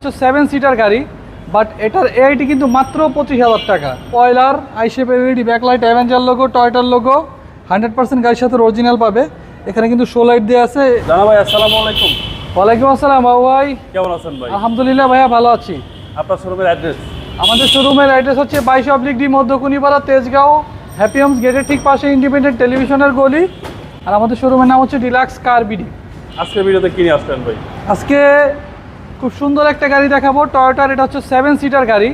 7 seater গাড়ি, but এটার AIT কিন্তু মাত্র 25,000 টাকা। Spoiler, I shape LED backlight, Avenger logo, টয়োটার লোগো, 100% গাড়ির সাথে অরিজিনাল পাবে। এখানে কিন্তু শো লাইট দেওয়া আছে। জানা ভাই, আসসালামু আলাইকুম। ওয়ালাইকুম আসসালাম বাবু ভাই, কেমন আছেন ভাই? আলহামদুলিল্লাহ ভাইয়া, ভালো আছি। আপনার শোরুমের অ্যাড্রেস? আমাদের শোরুমের অ্যাড্রেস হচ্ছে 22/D Madhyakunipara, Tejgaon, happy Holmes গেটের ঠিক পাশে ইন্ডিপেন্ডেন্ট টেলিভিশনের গলি। আর আমাদের শোরুমের নাম হচ্ছে ডিলাক্স কার বিডি। আজকের ভিডিওতে কি নিয়ে আসলেন ভাই? আজকে খুব সুন্দর একটা গাড়ি দেখাবো, টয়োটার। এটা হচ্ছে 7 সিটার গাড়ি,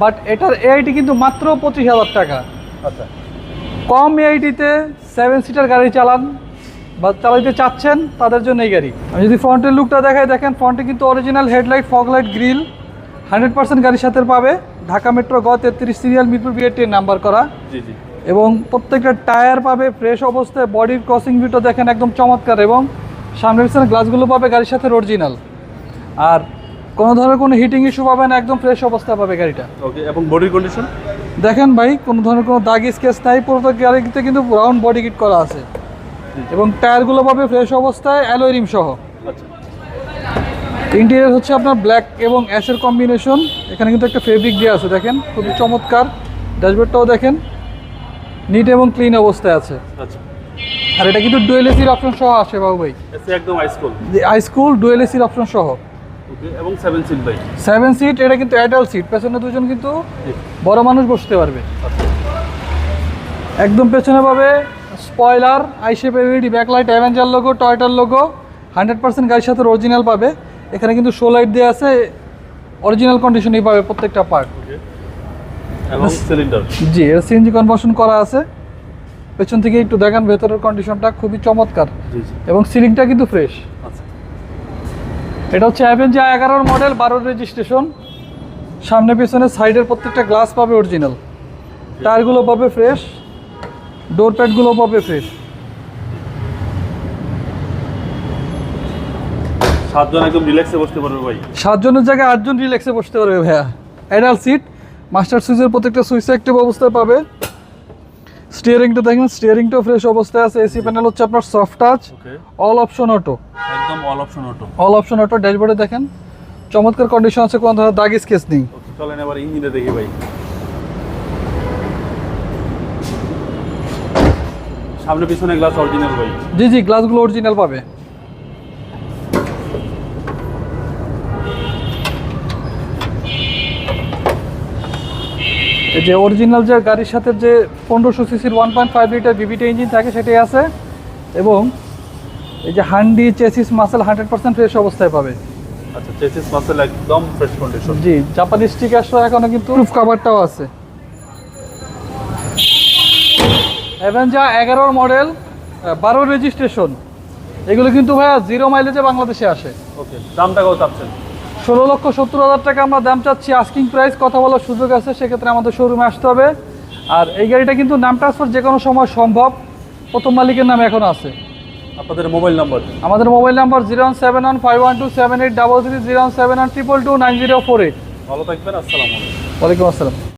বাট এটার এআইটি কিন্তু মাত্র 25,000 টাকা। আচ্ছা, কম এআইটিতে 7 সিটার গাড়ি চালান বা চালাইতে চাচ্ছেন, তাদের জন্য এই গাড়ি। আমি যদি ফ্রন্টের লুকটা দেখাই, দেখেন ফ্রন্টে কিন্তু original headlight, fog light, grill 100% গাড়ির সাথে পাবে। ঢাকা মেট্রো গ 33 সিরিয়াল, মিরপুর বিআরটির নাম্বার করা। জি জি। এবং প্রত্যেকটা টায়ার পাবে ফ্রেশ অবস্থায়। বডির ক্রসিং ভিউটা দেখেন একদম চমৎকার, এবং সামনের পিছনে গ্লাসগুলো পাবে গাড়ির সাথে অরিজিনাল। আর কোনো ধরনের কোনো হিটিং ইস্যু পাবে না, একদম ফ্রেশ অবস্থায় পাবে গাড়িটা। ওকে, এবং বডির কন্ডিশন দেখেন ভাই, কোনো ধরনের কোনো দাগ স্কেচ নাই। পুরো গাড়িতে কিন্তু রাউন্ড বডি কিট করা আছে, এবং টায়ারগুলো পাবে ফ্রেশ অবস্থায়, অ্যালয় রিম সহ। আচ্ছা, ইন্টেরিয়র হচ্ছে আপনার ব্ল্যাক এবং অ্যাশের কম্বিনেশন। এখানে কিন্তু একটা ফেব্রিক দেওয়া আছে, দেখেন খুবই চমৎকার। ড্যাশবোর্ডটাও দেখেন নিট এবং ক্লিন অবস্থায় আছে। আচ্ছা। আর এটা কিন্তু ডুয়েল এসির অপশন সহ আসে বাবু ভাই। এসি একদম আইসকুল। আইসকুল ডুয়েল এসির অপশন সহ। ওকে, এবং 7 সিট ভাই। 7 সিট, এটা কিন্তু অ্যাডাল্ট সিট। পেছনে দুজন কিন্তু বড় মানুষ বসতে পারবে। আচ্ছা, একদম পেছনে পাবে spoiler, I shape LED backlight, Avenger logo, টয়োটার লোগো, 100% গাড়ির সাথে অরিজিনাল পাবে। এখানে কিন্তু শো লাইট দেওয়া আছে, অরিজিনাল কন্ডিশনেই পাবে প্রত্যেকটা পার্ট। ওকে, এবং সিলিন্ডার। জি, এর সিএনজি কনভার্সন করা আছে। পেছন থেকে একটু দেখেন, ভেতরের কন্ডিশনটা খুবই চমৎকার, জি জি। এবং সিলিংটা কিন্তু ফ্রেশ। আচ্ছা, এটা হচ্ছে অ্যাভেঞ্জার 11 মডেল, 12 রেজিস্ট্রেশন। সামনে পেছনে সাইডের প্রত্যেকটা গ্লাস পাবে অরিজিনাল, টায়ারগুলো পাবে ফ্রেশ, ডোর প্যাডগুলো পাবে ফ্রেশ। 7 জন একদম রিল্যাক্সে বসতে পারবে ভাই। 7 জনের জায়গায় 8 জন রিল্যাক্সে বসতে পারবে ভাইয়া। অ্যাডাল্ট সিট, মাস্টার সুইচের প্রত্যেকটা সুইচ অ্যাক্টিভ অবস্থায় পাবে। স্টিয়ারিংটা দেখেন, স্টিয়ারিংটাও ফ্রেশ অবস্থায় আছে। এসি প্যানেল হচ্ছে আপনার সফট টাচ, ওকে, অল অপশন অটো। একদম all option auto. All option auto. ড্যাশবোর্ডে দেখেন চমৎকার কন্ডিশন আছে, কোনো ধরনের দাগ স্কেচ নেই। ওকে, চলেন এবার ইঞ্জিনে দেখি ভাই। সামনে পিছনে গ্লাস অরিজিনাল ভাই। জি জি, গ্লাসগুলো অরিজিনাল পাবে। এই যে অরিজিনাল যে গাড়ির সাথে যে 1500 সিসির 1.5 লিটার বিবিটি ইঞ্জিন থাকে, সেটাই আছে। এবং এই যে হান্ডি চেসিস মাসেল 100% ফ্রেশ অবস্থায় পাবে। আচ্ছা, চেসিস মাসেল একদম ফ্রেশ কন্ডিশন। জি, জাপানি স্টিকার সহ এখনো কিন্তু প্রুফ কভারটাও আছে। Avenger 11 model, 12 registration. এগুলো কিন্তু ভাইয়া 0 মাইলেজে বাংলাদেশে আসে। ওকে, দামটা কত চাচ্ছেন? 16,70,000 টাকা আমরা দাম চাচ্ছি। আস্কিং প্রাইস, কথা বলার সুযোগ আছে, সেক্ষেত্রে আমাদের শোরুমে আসতে হবে। আর এই গাড়িটা কিন্তু নাম ট্রান্সফার যে কোনো সময় সম্ভব, প্রথম মালিকের নামে এখনও আছে। আপনাদের মোবাইল নাম্বার? আমাদের মোবাইল নাম্বার 07151278333, 07122229048। ভালো থাকবেন, আসসালামু আলাইকুম। ওয়ালাইকুম আসসালাম।